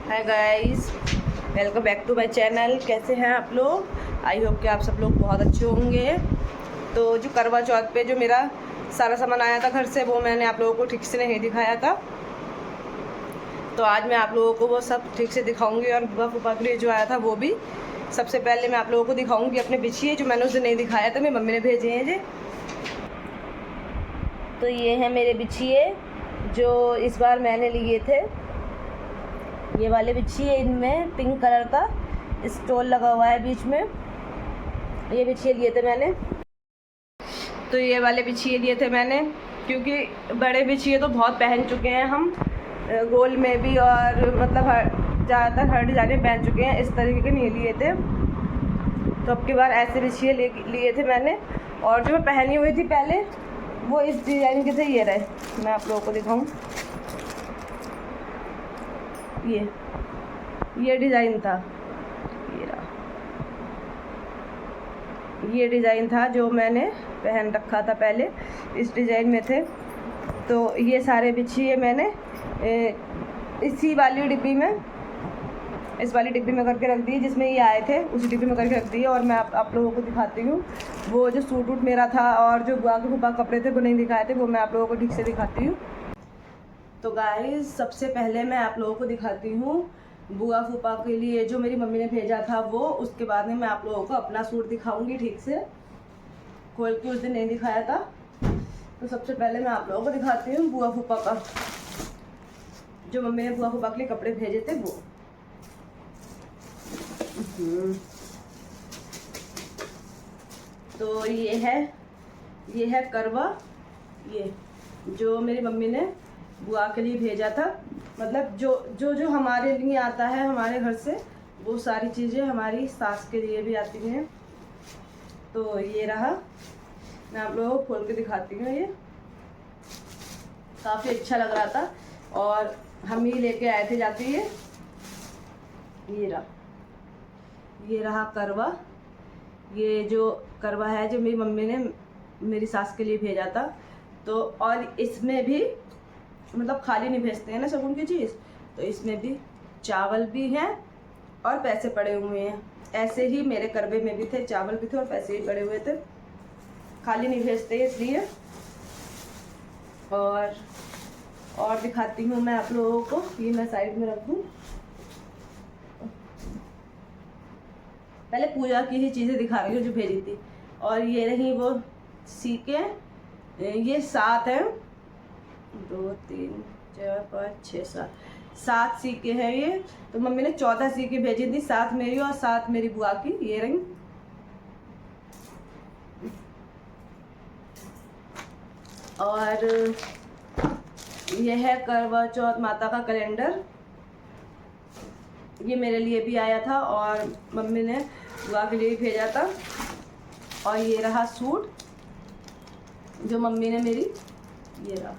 Hi guys, welcome back to my channel. कैसे हैं आप लोग? आई होप कि आप सब लोग बहुत अच्छे होंगे। तो जो करवा चौथ पे जो मेरा सारा सामान आया था घर से, वो मैंने आप लोगों को ठीक से नहीं दिखाया था। तो आज मैं आप लोगों को वो सब ठीक से दिखाऊंगी और बुआ फूफा के लिए जो आया था वो भी। सबसे पहले मैं आप लोगों को दिखाऊंगी अपने बिछिए, जो मैंने उसे नहीं दिखाया था, मेरी मम्मी ने भेजे हैं जी। तो ये हैं मेरे बिछिए जो इस बार मैंने लिए थे। ये वाले बिछिए, इनमें पिंक कलर का स्टोन लगा हुआ है बीच में। ये बिछिए लिए थे मैंने। तो ये वाले बिछिए लिए थे मैंने क्योंकि बड़े बिछिए तो बहुत पहन चुके हैं हम, गोल में भी, और मतलब ज़्यादातर हर डिज़ाइन में पहन चुके हैं। इस तरीके के नहीं लिए थे, तो अब की बार ऐसे बिछिए लिए थे मैंने। और जो मैं पहनी हुई थी पहले, वो इस डिज़ाइन के थे। ये रहे, मैं आप लोगों को दिखाऊँ। ये डिज़ाइन था, ये डिज़ाइन था जो मैंने पहन रखा था पहले, इस डिज़ाइन में थे। तो ये सारे बिछिए मैंने इसी वाली डिब्बी में, इस वाली डिब्बी में करके रख दिए जिसमें ये आए थे, उसी डिब्बी में करके रख दिए। और मैं आप लोगों को दिखाती हूँ वो जो सूट वूट मेरा था और जो बुआ के फूफा कपड़े थे वो नहीं दिखाए थे, वो मैं आप लोगों को ठीक से दिखाती हूँ। तो गाइस, सबसे पहले मैं आप लोगों को दिखाती हूँ बुआ फूफा के लिए जो मेरी मम्मी ने भेजा था वो। उसके बाद में मैं आप लोगों को अपना सूट दिखाऊंगी ठीक से, खोल के उस दिन नहीं दिखाया था। तो सबसे पहले मैं आप लोगों को दिखाती हूँ बुआ फूफा का, जो मम्मी ने बुआ फूफा के लिए कपड़े भेजे थे वो। तो ये है करवा, ये जो मेरी मम्मी ने बुआ के लिए भेजा था। मतलब जो हमारे लिए आता है हमारे घर से, वो सारी चीज़ें हमारी सास के लिए भी आती हैं। तो ये रहा, मैं आप लोगों को खोल के दिखाती हूँ। ये काफ़ी अच्छा लग रहा था और हम ही लेके आए थे जाके। ये रहा करवा। ये जो करवा है जो मेरी मम्मी ने मेरी सास के लिए भेजा था। तो और इसमें भी मतलब खाली नहीं भेजते हैं ना शगुन की चीज़, तो इसमें भी चावल भी हैं और पैसे पड़े हुए हैं। ऐसे ही मेरे करवे में भी थे, चावल भी थे और पैसे भी पड़े हुए थे, खाली नहीं भेजते इसलिए। और दिखाती हूँ मैं आप लोगों को, ये मैं साइड में रख दूँ। पहले पूजा की ही चीज़ें दिखा रही हूँ जो भेजी थी। और ये रही वो सीके, ये 7 हैं, 2 3 4 5 6 7 सीके हैं ये। तो मम्मी ने 14 सीके भेजी थी, 7 मेरी और 7 मेरी बुआ की। ये रही। और यह है करवा चौथ माता का कैलेंडर, ये मेरे लिए भी आया था और मम्मी ने बुआ के लिए भी भेजा था। और ये रहा सूट जो मम्मी ने मेरी, ये रहा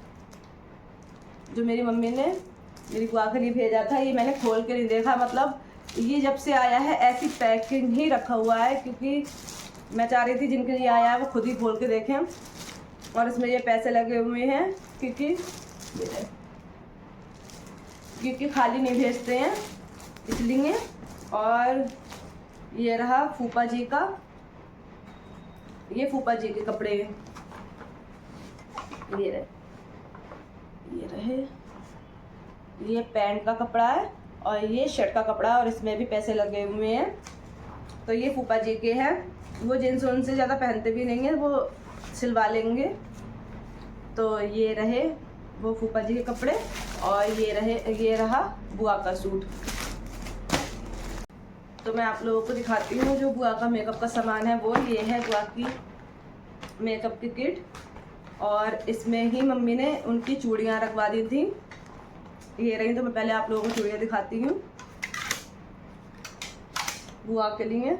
जो मेरी मम्मी ने मेरी बुआ के लिए भेजा था। ये मैंने खोल के नहीं देखा, मतलब ये जब से आया है ऐसी पैकिंग ही रखा हुआ है, क्योंकि मैं चाह रही थी जिनके लिए आया है वो खुद ही खोल के देखें। और इसमें ये पैसे लगे हुए हैं क्योंकि खाली नहीं भेजते हैं इसलिए। और ये रहा फूफा जी का, ये फूफा जी के कपड़े, ये रहे। ये पैंट का कपड़ा है और ये शर्ट का कपड़ा है और इसमें भी पैसे लगे हुए हैं। तो ये फूफा जी के हैं, वो जींस उनसे ज़्यादा पहनते भी नहीं हैं, वो सिलवा लेंगे। तो ये रहे वो फूफा जी के कपड़े और ये रहा बुआ का सूट। तो मैं आप लोगों को दिखाती हूँ जो बुआ का मेकअप का सामान है वो। ये है बुआ की मेकअप की किट, और इसमें ही मम्मी ने उनकी चूड़ियाँ रखवा दी थी। ये रही। तो मैं पहले आप लोगों को चूड़ियाँ दिखाती हूँ बुआ के लिए।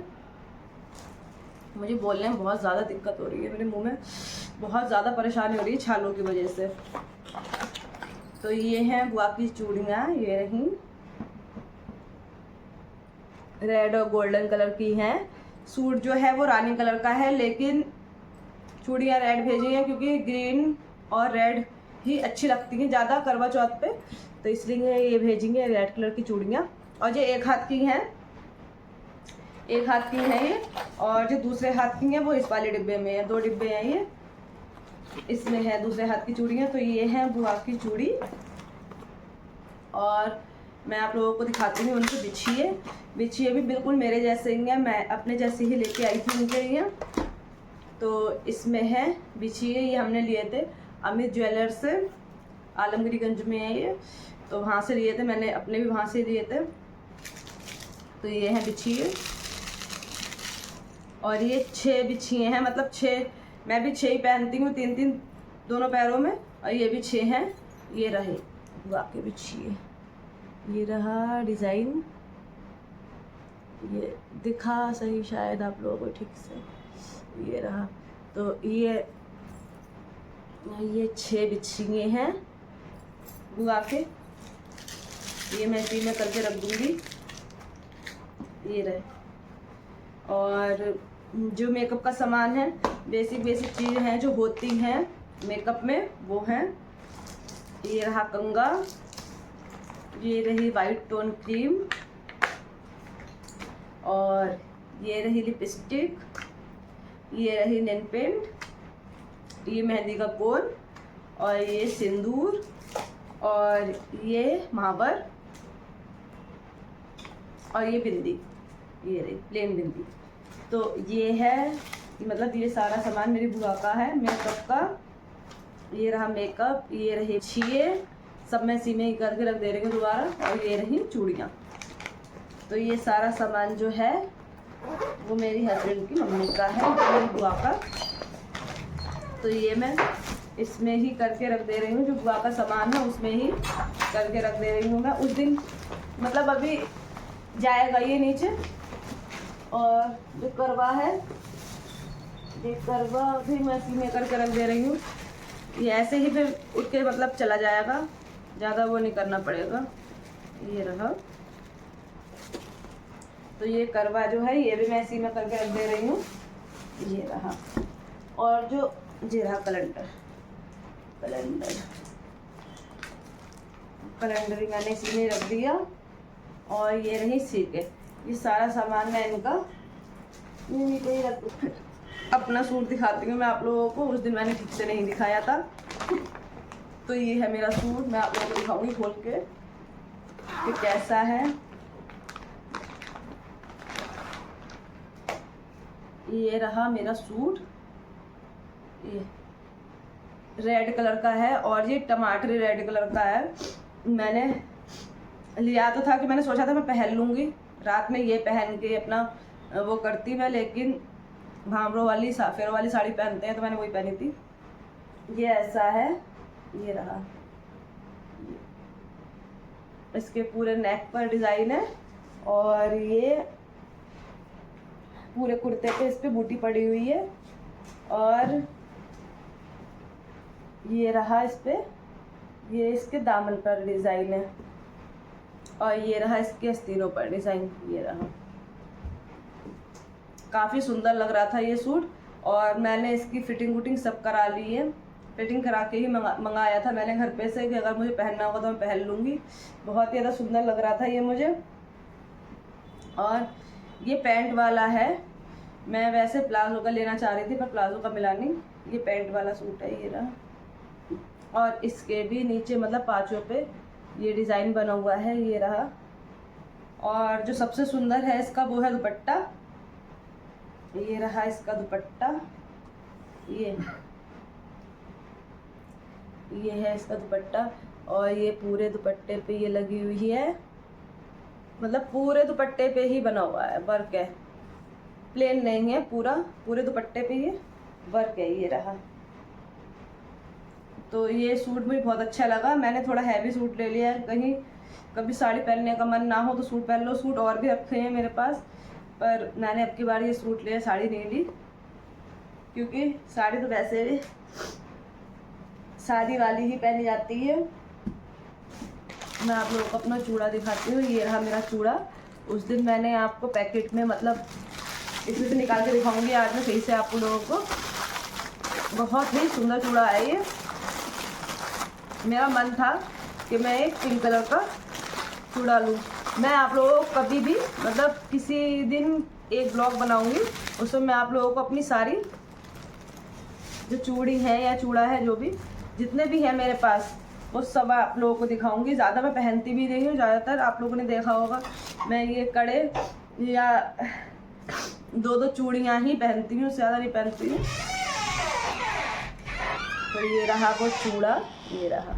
मुझे बोलने में बहुत ज़्यादा दिक्कत हो रही है, मेरे मुंह में बहुत ज़्यादा परेशानी हो रही है छालों की वजह से। तो ये हैं बुआ की चूड़ियाँ, ये रही, रेड और गोल्डन कलर की हैं। सूट जो है वो रानी कलर का है, लेकिन चूड़ियाँ रेड भेजी हैं क्योंकि ग्रीन और रेड ही अच्छी लगती हैं ज़्यादा करवा चौथ पे। तो इसलिए ये भेजेंगे रेड कलर की चूड़ियाँ। और ये एक हाथ की हैं, एक हाथ की है ये, और जो दूसरे हाथ की हैं वो इस वाले डिब्बे में है। 2 डिब्बे हैं ये, इसमें है दूसरे हाथ की चूड़ियाँ। तो ये है बुआ की चूड़ी, और मैं आप लोगों को दिखाती हूँ उनकी बिछिए। बिछिए भी बिल्कुल मेरे जैसे ही है, मैं अपने जैसे ही लेके आई थी उनके लिए। तो इसमें है बिछिए, ये हमने लिए थे अमित ज्वेलर्स से, आलमगीरगंज में है ये, तो वहाँ से लिए थे, मैंने अपने भी वहाँ से लिए थे। तो ये हैं बिछिए, और ये 6 बिछिए हैं, मतलब 6, मैं भी 6 ही पहनती हूँ, 3-3 दोनों पैरों में, और ये भी 6 हैं। ये रहे वाकई बिछिए, ये रहा डिज़ाइन, ये दिखा सही शायद आप लोगों को ठीक से, ये रहा। तो ये 6 बिछिए हैं बुआ के, ये मैं इसी में करके रख दूँगी, ये रहे। और जो मेकअप का सामान है, बेसिक चीज़ें हैं जो होती हैं मेकअप में, वो हैं, ये रहा कंघा, ये रही वाइट टोन क्रीम, और ये रही लिपस्टिक, ये रही नेल पेंट, ये मेहंदी का कोन, और ये सिंदूर, और ये महावर, और ये बिंदी, ये रही प्लेन बिंदी। तो ये है, मतलब ये सारा सामान मेरी बुआ का है मेकअप का। ये रहा मेकअप, ये रही छिए, सब मैं इसी में ही करके रख दे रही हूँ दोबारा, और ये रही चूड़ियाँ। तो ये सारा सामान जो है वो मेरी हस्बैंड की मम्मी का है, मेरी बुआ का। तो ये मैं इसमें ही करके रख दे रही हूँ, जो बुआ का सामान है उसमें ही करके रख दे रही हूँ मैं। उस दिन मतलब अभी जाएगा ये नीचे, और जो करवा है, ये करवा भी मैं इसी में करके रख दे रही हूँ। ये ऐसे ही फिर उठ के मतलब चला जाएगा, ज़्यादा वो नहीं करना पड़ेगा। ये रहा, तो ये करवा जो है ये भी मैं इसी में करके रख दे रही हूँ, ये रहा। और जो ये रहा कैलेंडर भी मैंने इसी में रख दिया। और ये रही सीके, ये सारा सामान मैं इनका यहीं पे ही रख दूँ। अपना सूट दिखाती हूँ मैं आप लोगों को, उस दिन मैंने ठीक से नहीं दिखाया था। तो ये है मेरा सूट, मैं आप लोगों को दिखाऊंगी खोल के कि कैसा है। ये रहा मेरा सूट, ये रेड कलर का है, और ये टमाटरी रेड कलर का है। मैंने लिया तो था कि मैंने सोचा था मैं पहन लूँगी, रात में ये पहन के अपना वो करती मैं, लेकिन भामरों वाली साफेरों वाली साड़ी पहनते हैं तो मैंने वही पहनी थी। ये ऐसा है, ये रहा, इसके पूरे नेक पर डिज़ाइन है, और ये पूरे कुर्ते पे इस पे बूटी पड़ी हुई है, और ये रहा इस पे, ये इसके दामन पर डिज़ाइन है, और ये रहा इसके आस्तीनों पर डिज़ाइन, ये रहा। काफ़ी सुंदर लग रहा था ये सूट, और मैंने इसकी फिटिंग वुटिंग सब करा ली है। फिटिंग करा के ही मंगाया था मैंने घर पे से कि अगर मुझे पहनना होगा तो मैं पहन लूँगी। बहुत ही ज़्यादा सुंदर लग रहा था ये मुझे। और ये पैंट वाला है, मैं वैसे प्लाजो का लेना चाह रही थी पर प्लाजो का मिला नहीं। ये पैंट वाला सूट है, ये रहा। और इसके भी नीचे मतलब पाँचों पे ये डिज़ाइन बना हुआ है, ये रहा। और जो सबसे सुंदर है इसका वो है दुपट्टा, ये रहा इसका दुपट्टा, ये है इसका दुपट्टा। और ये पूरे दुपट्टे पे ये लगी हुई है, मतलब पूरे दुपट्टे पे ही बना हुआ है, वर्क है, प्लेन नहीं है, पूरे दुपट्टे पे ये वर्क है, ये रहा। तो ये सूट मुझे बहुत अच्छा लगा। मैंने थोड़ा हैवी सूट ले लिया है, कहीं कभी साड़ी पहनने का मन ना हो तो सूट पहन लो। सूट और भी रखे हैं मेरे पास, पर मैंने अब की बार ये सूट लिया, साड़ी नहीं ली, क्योंकि साड़ी तो वैसे भी शादी वाली ही पहनी जाती है। मैं आप लोगों को अपना चूड़ा दिखाती हूँ, ये रहा मेरा चूड़ा। उस दिन मैंने आपको पैकेट में मतलब इसमें से निकाल के दिखाऊंगी आज मैं सही से आप लोगों को। बहुत ही सुंदर चूड़ा है ये। मेरा मन था कि मैं एक पिंक कलर का चूड़ा लूँ। मैं आप लोगों को कभी भी मतलब किसी दिन एक ब्लॉग बनाऊँगी, उसमें मैं आप लोगों को अपनी सारी जो चूड़ी है या चूड़ा है, जो भी जितने भी हैं मेरे पास, वो सब आप लोगों को दिखाऊंगी। ज़्यादा मैं पहनती भी नहीं हूँ, ज़्यादातर आप लोगों ने देखा होगा मैं ये कड़े या 2-2 चूड़ियाँ ही पहनती हूँ, ज़्यादा नहीं पहनती हूँ। तो ये रहा वो चूड़ा, ये रहा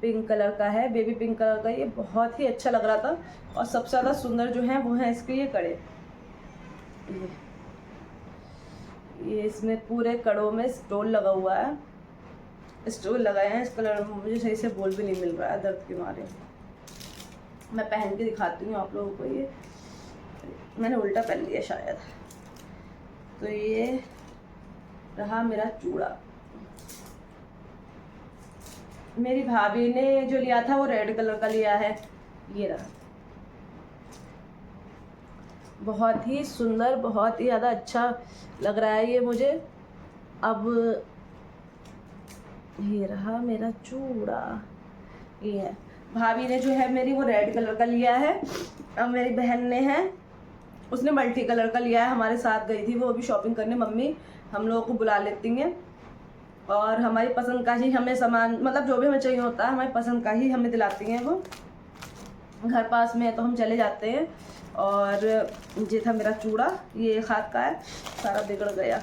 पिंक कलर का है, बेबी पिंक कलर का। ये बहुत ही अच्छा लग रहा था। और सबसे ज़्यादा सुंदर जो है वो है इसके ये कड़े। ये इसमें पूरे कड़ों में स्टोन लगा हुआ है, स्टोन लगाए हैं। इस कलर में मुझे सही से बोल भी नहीं मिल रहा है दर्द के मारे। मैं पहन के दिखाती हूँ आप लोगों को। ये मैंने उल्टा पहन लिया शायद। तो ये रहा मेरा चूड़ा। मेरी भाभी ने जो लिया था वो रेड कलर का लिया है। ये रहा, बहुत ही सुंदर, बहुत ही ज़्यादा अच्छा लग रहा है ये मुझे। अब ये रहा मेरा चूड़ा। ये है, भाभी ने जो है मेरी वो रेड कलर का लिया है। अब मेरी बहन ने है, उसने मल्टी कलर का लिया है। हमारे साथ गई थी वो अभी शॉपिंग करने। मम्मी हम लोगों को बुला लेती हैं और हमारी पसंद का ही हमें सामान, मतलब जो भी हमें चाहिए होता है हमारी पसंद का ही हमें दिलाती हैं। वो घर पास में है तो हम चले जाते हैं। और ये था मेरा चूड़ा, ये एक हाथ का है, सारा बिगड़ गया।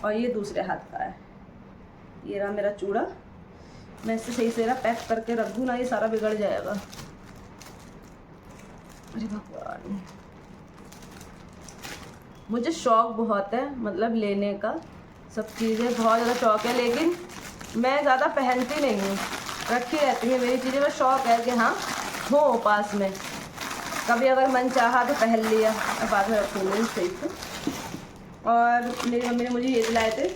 और ये दूसरे हाथ का है। ये रहा मेरा चूड़ा। मैं इसे सही से पैक करके रख दूँ ना, ये सारा बिगड़ जाएगा। अरे भगवान, मुझे शौक बहुत है मतलब लेने का, सब चीज़ें बहुत ज़्यादा शौक है। लेकिन मैं ज़्यादा पहनती नहीं हूँ, रखी रहती है मेरी चीज़ें। मैं शौक है कि हाँ हो पास में, कभी अगर मन चाहा तो पहन लिया, बाद में रखूँगी सही से। और मेरी मम्मी ने मुझे ये दिलाए थे,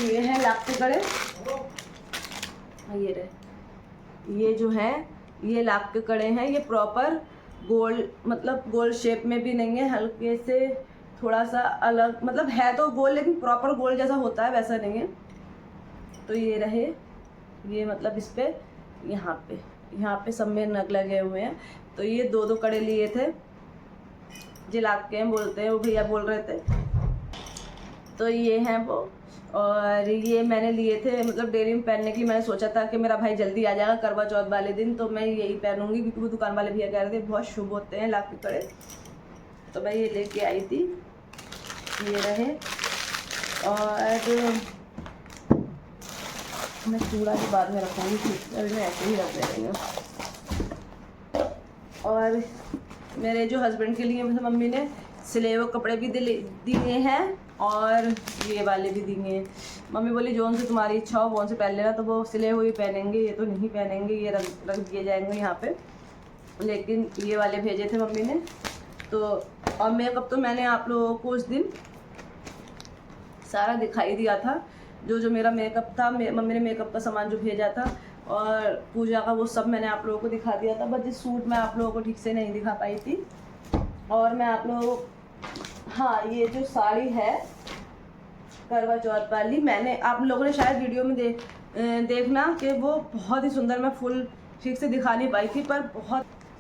ये हैं लाख के कड़े। ये रहे, ये जो है ये लाख के कड़े हैं। ये प्रॉपर गोल, मतलब गोल शेप में भी नहीं है, हल्के से थोड़ा सा अलग, मतलब है तो गोल लेकिन प्रॉपर गोल जैसा होता है वैसा नहीं है। तो ये रहे, ये मतलब इस पे यहाँ पे सब में नग लगे हुए हैं। तो ये 2-2 कड़े लिए थे, जिलाक के हैं बोलते हैं, वो भैया बोल रहे थे। तो ये हैं वो। और ये मैंने लिए थे मतलब डेली में पहनने की। मैंने सोचा था कि मेरा भाई जल्दी आ जाएगा करवा चौथ वाले दिन, तो मैं यही पहनूंगी, क्योंकि वो दुकान वाले भैया कह रहे थे बहुत शुभ होते हैं लाख के कड़े। तो मैं ये लेके आई थी, ये रहे। और मैं चूड़ा के बाद में रखूँगी, अभी मैं ऐसे ही रख दे रही हूँ। और मेरे जो हस्बैंड के लिए मतलब मम्मी ने सिले हुए कपड़े भी दिए हैं और ये वाले भी दिए हैं। मम्मी बोली जोन से तुम्हारी इच्छा हो वो से पहन लेना, तो वो सिले हुए पहनेंगे, ये तो नहीं पहनेंगे, ये रख दिए जाएंगे यहाँ पे। लेकिन ये वाले भेजे थे मम्मी ने। तो और मेकअप तो मैंने आप लोगों को उस दिन सारा दिखाई दिया था, जो मेरा मेकअप था। मम्मी ने मेकअप का सामान जो भेजा था और पूजा का, वो सब मैंने आप लोगों को दिखा दिया था। बस इस सूट मैं आप लोगों को ठीक से नहीं दिखा पाई थी। और मैं आप लोगों, हाँ ये जो साड़ी है करवा चौथ वाली, मैंने आप लोगों ने शायद वीडियो में देखना कि वो बहुत ही सुंदर, मैं फुल ठीक से दिखा नहीं पाई थी, पर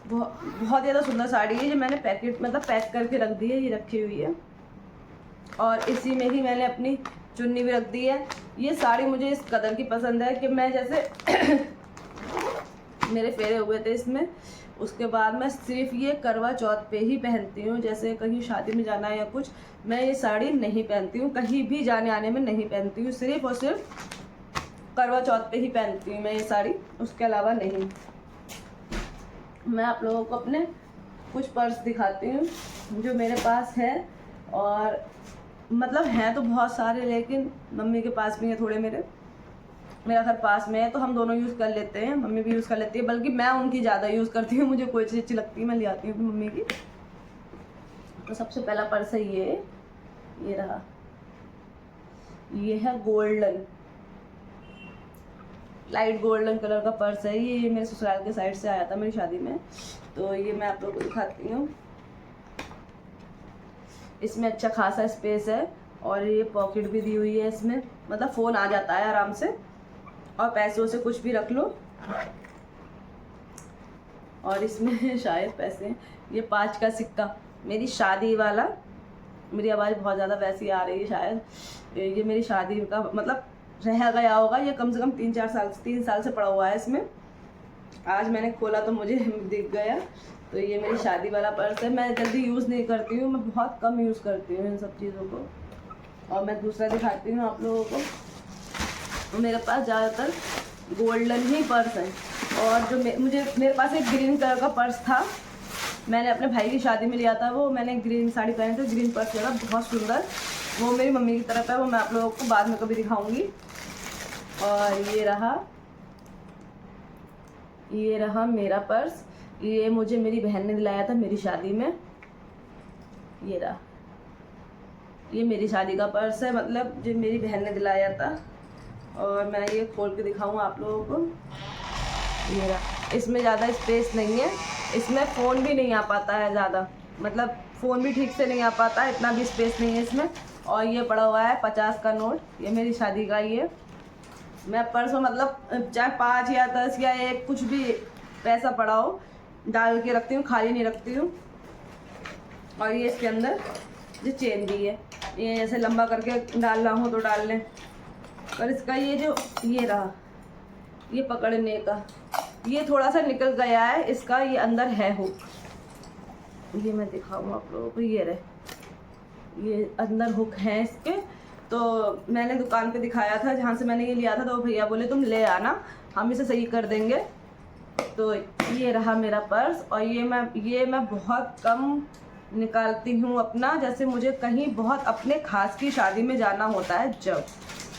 बहुत ज़्यादा सुंदर साड़ी है। जो मैंने पैकेट मतलब पैक करके रख दी है, ये रखी हुई है। और इसी में ही मैंने अपनी चुन्नी भी रख दी है। ये साड़ी मुझे इस कदर की पसंद है कि मैं जैसे मेरे फेरे हुए थे इसमें, उसके बाद मैं सिर्फ ये करवा चौथ पे ही पहनती हूँ। जैसे कहीं शादी में जाना है या कुछ, मैं ये साड़ी नहीं पहनती हूँ, कहीं भी जाने आने में नहीं पहनती हूँ। सिर्फ और सिर्फ करवा चौथ पे ही पहनती हूँ मैं ये साड़ी, उसके अलावा नहीं। मैं आप लोगों को अपने कुछ पर्स दिखाती हूँ जो मेरे पास है। और मतलब हैं तो बहुत सारे, लेकिन मम्मी के पास भी हैं थोड़े, मेरा घर पास में है तो हम दोनों यूज़ कर लेते हैं। मम्मी भी यूज़ कर लेती है, बल्कि मैं उनकी ज़्यादा यूज़ करती हूँ। मुझे कोई चीज़ अच्छी लगती है मैं ले आती हूँ अपनी मम्मी की। तो सबसे पहला पर्स है ये रहा। ये है गोल्डन, लाइट गोल्डन कलर का पर्स है। ये मेरे ससुराल के साइड से आया था मेरी शादी में। तो ये मैं आप लोगों को दिखाती हूँ। इसमें अच्छा खासा स्पेस है और ये पॉकेट भी दी हुई है इसमें, मतलब फ़ोन आ जाता है आराम से। और पैसों से कुछ भी रख लो। और इसमें शायद पैसे हैं, ये 5 का सिक्का, मेरी शादी वाला। मेरी आवाज़ बहुत ज़्यादा वैसी आ रही है शायद, ये मेरी शादी का मतलब रह गया होगा, ये कम से कम 3 साल से पड़ा हुआ है इसमें। आज मैंने खोला तो मुझे दिख गया। तो ये मेरी शादी वाला पर्स है। मैं जल्दी यूज़ नहीं करती हूँ, मैं बहुत कम यूज़ करती हूँ इन सब चीज़ों को। और मैं दूसरा दिखाती हूँ आप लोगों को। मेरे पास ज़्यादातर गोल्डन ही पर्स है। और जो मेरे पास एक ग्रीन कलर का पर्स था, मैंने अपने भाई की शादी में लिया था। वो मैंने ग्रीन साड़ी पहनी थी, ग्रीन पर्स लिया था, बहुत सुंदर। वो मेरी मम्मी की तरफ है, वो मैं आप लोगों को बाद में कभी दिखाऊंगी। और ये रहा मेरा पर्स। ये मुझे मेरी बहन ने दिलाया था मेरी शादी में। ये रहा, ये मेरी शादी का पर्स है, मतलब जो मेरी बहन ने दिलाया था। और मैं ये खोल के दिखाऊँ आप लोगों को। ये रहा, इसमें ज़्यादा स्पेस नहीं है, इसमें फ़ोन भी नहीं आ पाता है ज़्यादा, मतलब फ़ोन भी ठीक से नहीं आ पाता, इतना भी स्पेस नहीं है इसमें। और ये पड़ा हुआ है 50 का नोट, ये मेरी शादी का ही है। मैं पर्स में मतलब चाहे 5 या 10 या 1 कुछ भी पैसा पड़ा हो डाल के रखती हूँ, खाली नहीं रखती हूँ। और ये इसके अंदर जो चेन भी है, ये ऐसे लंबा करके डालना हो तो डाल लें। और इसका ये रहा, ये पकड़ने का, ये थोड़ा सा निकल गया है इसका, ये अंदर है हुक। ये मैं दिखाऊँ आप लोगों को, ये रहे, ये अंदर हुक है इसके। तो मैंने दुकान पे दिखाया था जहाँ से मैंने ये लिया था, तो भैया बोले तुम ले आना, हम इसे सही कर देंगे। तो ये रहा मेरा पर्स। और ये मैं बहुत कम निकालती हूँ अपना, जैसे मुझे कहीं बहुत अपने खास की शादी में जाना होता है जब,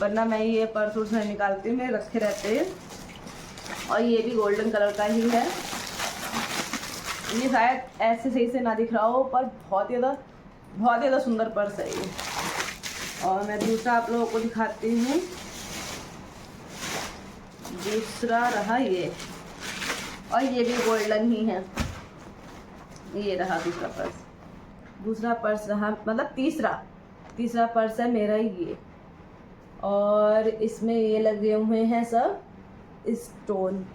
वरना मैं ये पर्स उर्स नहीं निकालती हूँ, मेरे रखे रहते हैं। और ये भी गोल्डन कलर का ही है। ये शायद ऐसे सही से ना दिख रहा हो, पर बहुत ही ज़्यादा सुंदर पर्स है ये। और मैं दूसरा आप लोगों को दिखाती हूँ। दूसरा रहा ये, और ये भी गोल्डन ही है। ये रहा दूसरा पर्स रहा, मतलब तीसरा पर्स है मेरा ये। और इसमें ये लगे हुए हैं सब स्टोन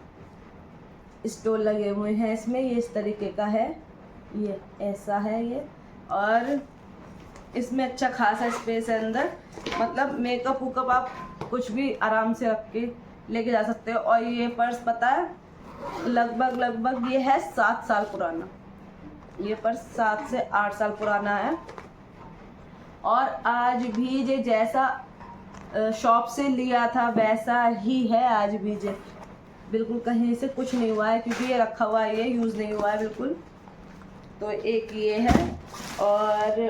लगे हुए हैं इसमें। ये इस तरीके का है, ये ऐसा है ये। और इसमें अच्छा खासा स्पेस है अंदर, मतलब मेकअप वूकअप आप कुछ भी आराम से रख के लेके जा सकते हो। और ये पर्स पता है लगभग ये है 7 साल पुराना। ये पर्स 7 से 8 साल पुराना है। और आज भी ये जैसा शॉप से लिया था वैसा ही है आज भी जे, बिल्कुल कहीं से कुछ नहीं हुआ है, क्योंकि ये रखा हुआ है, ये यूज़ नहीं हुआ है बिल्कुल। तो एक ये है, और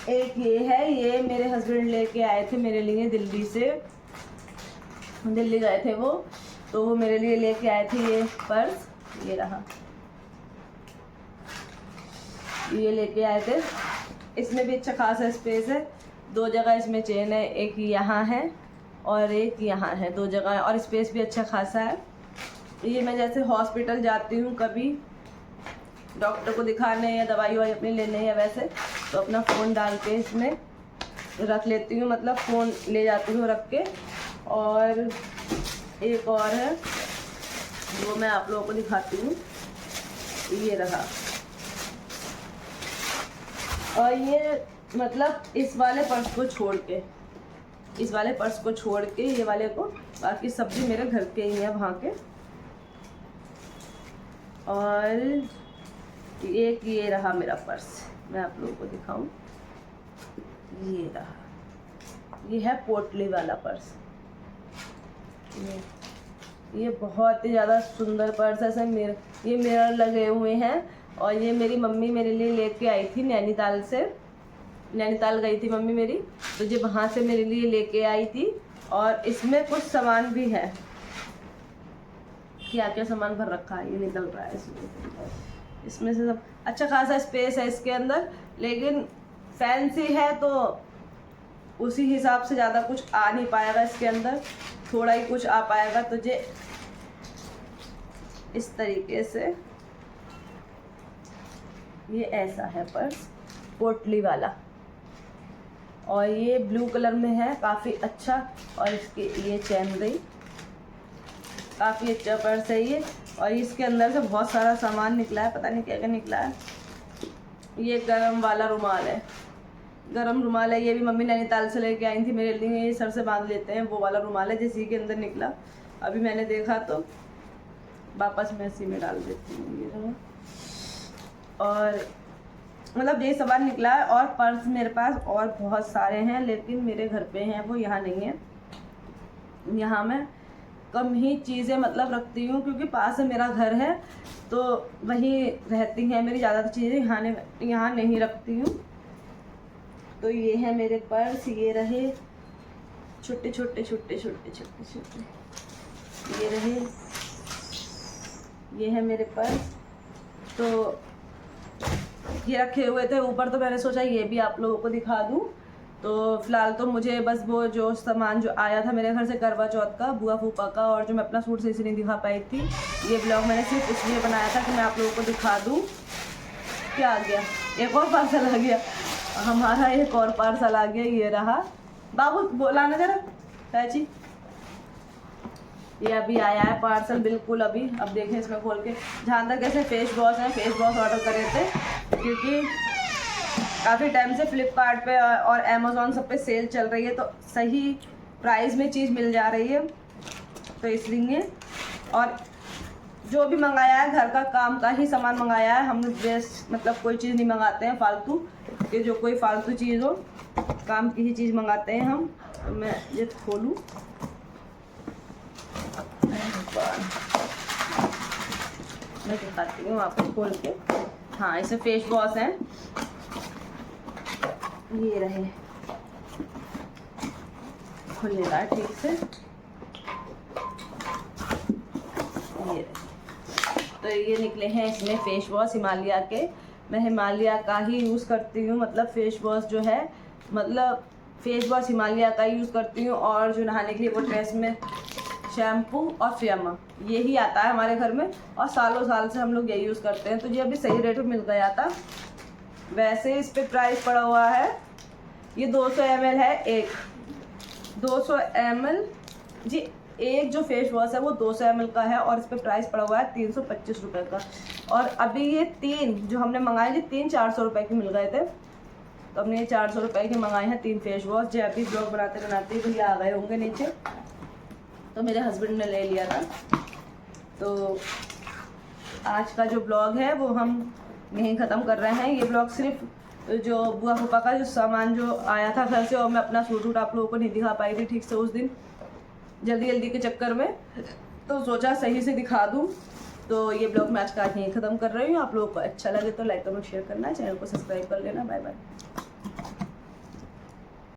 एक ये है। ये मेरे हस्बैंड लेके आए थे मेरे लिए दिल्ली से, दिल्ली गए थे वो, तो वो मेरे लिए लेके आए थे ये पर्स। ये रहा, ये लेके आए थे। इसमें भी अच्छा खासा स्पेस है, 2 जगह इसमें चेन है, एक यहाँ है और एक यहाँ है, 2 जगह है। और स्पेस भी अच्छा खासा है। ये मैं जैसे हॉस्पिटल जाती हूँ कभी डॉक्टर को दिखाने या दवाई वाई अपनी लेने या वैसे, तो अपना फ़ोन डाल के इसमें रख लेती हूँ, मतलब फ़ोन ले जाती हूँ रख के। और एक और है वो मैं आप लोगों को दिखाती हूँ, ये रहा। और ये मतलब इस वाले पर्स को छोड़ के ये वाले को, बाकी सब भी मेरे घर के ही हैं वहाँ के। और एक ये रहा मेरा पर्स, मैं आप लोगों को दिखाऊं, ये रहा, ये है पोटली वाला पर्स। ये बहुत ही ज़्यादा सुंदर पर्स है। ये मिरर लगे हुए हैं। और ये मेरी मम्मी मेरे लिए लेके आई थी नैनीताल से, नैनीताल गई थी मम्मी मेरी, तो ये वहाँ से मेरे लिए लेके आई थी। और इसमें कुछ सामान भी है, क्या क्या सामान भर रखा है, ये निकल रहा है इसमें से सब। अच्छा खासा स्पेस है इसके अंदर, लेकिन फैंसी है तो उसी हिसाब से ज़्यादा कुछ आ नहीं पाएगा इसके अंदर, थोड़ा ही कुछ आ पाएगा। तो ये इस तरीके से, ये ऐसा है पर्स पोटली वाला। और ये ब्लू कलर में है, काफ़ी अच्छा। और इसकी ये चैन रही, काफ़ी अच्छा पर्स है ये। और इसके अंदर से बहुत सारा सामान निकला है, पता नहीं क्या क्या निकला है। ये गरम वाला रुमाल है, गरम रुमाल है। ये भी मम्मी नैनीताल से लेके आई थी मेरे लिए, ये सर से बांध लेते हैं, वो वाला रुमाल है जिसी के अंदर निकला। अभी मैंने देखा तो वापस मैं इसी में डाल देती हूँ। ये रहा। और मतलब ये सामान निकला है। और पर्स मेरे पास और बहुत सारे हैं, लेकिन मेरे घर पे हैं, वो यहाँ नहीं है। यहाँ मैं कम ही चीज़ें मतलब रखती हूँ, क्योंकि पास में मेरा घर है तो वहीं रहती हैं मेरी ज़्यादातर चीज़ें, यहाँ नहीं रखती हूँ। तो ये है मेरे पर्स, ये रहे छोटे छोटे छोटे छोटे छोटे छोटे, ये रहे, ये है मेरे पर्स। तो ये रखे हुए थे ऊपर, तो मैंने सोचा ये भी आप लोगों को दिखा दूँ। तो फिलहाल तो मुझे बस वो जो सामान जो आया था मेरे घर से करवा चौथ का, बुआ फूफा का, और जो मैं अपना सूट सही से नहीं दिखा पाई थी, ये ब्लॉग मैंने सिर्फ इसलिए बनाया था कि मैं आप लोगों को दिखा दूँ। क्या आ गया? एक और पार्सल आ गया हमारा, एक और पार्सल आ गया। ये रहा, बाबू बोला ना जरा चाची। ये अभी आया है पार्सल, बिल्कुल अभी। अब देखें इसमें खोल के। जहाँ तक ऐसे फेस वॉश है, फेस वॉश ऑर्डर करे थे, क्योंकि काफ़ी टाइम से फ्लिपकार्ट पे और अमेज़ॉन सब पे सेल चल रही है, तो सही प्राइस में चीज़ मिल जा रही है, तो इसलिए। और जो भी मंगाया है घर का काम का ही सामान मंगाया है, हम ड्रेस मतलब कोई चीज़ नहीं मंगाते हैं फालतू, कि जो कोई फालतू चीज़ हो, काम की ही चीज़ मंगाते हैं हम। तो मैं ये खोलूँ, मैं दिखाती हूँ आपको खोल के। हाँ, इसे फेस वॉश है, ये रहे, खुलेगा ठीक से, ये रहे। तो ये निकले हैं इसमें फेस वॉश हिमालय के। मैं हिमालय का ही यूज़ करती हूँ, मतलब फेस वॉश जो है, मतलब फेस वॉश हिमालय का यूज़ करती हूँ। और जो नहाने के लिए वो ड्रेस में शैम्पू और फियामा, यही आता है हमारे घर में, और सालों साल से हम लोग यही यूज़ करते हैं। तो ये अभी सही रेट में मिल गया था। वैसे इस पे प्राइस पड़ा हुआ है, ये 200 ml है, एक 200 ml जी, एक जो फेस वॉश है वो 200 ml का है, और इस पे प्राइस पड़ा हुआ है 325 रुपये का। और अभी ये 3 जो हमने मंगाए थे, 3 400 रुपये के मिल गए थे, तो हमने ये 400 रुपये के मंगाए हैं 3 फेस वॉश। जो अभी ब्लॉग बनाते बनाते भैया आ गए होंगे नीचे, तो मेरे हस्बैंड ने ले लिया था। तो आज का जो ब्लॉग है वो हम यहीं ख़त्म कर रहे हैं। ये ब्लॉग सिर्फ जो बुआ फूफा का जो सामान जो आया था घर से, और मैं अपना सूट आप लोगों को नहीं दिखा पाई थी ठीक से उस दिन, जल्दी जल्दी के चक्कर में, तो सोचा सही से दिखा दूँ। तो ये ब्लॉग मैं आज का यहीं ख़त्म कर रही हूँ। आप लोगों को अच्छा लगे तो लाइक कमेंट शेयर करना, चैनल को सब्सक्राइब कर लेना। Bye bye.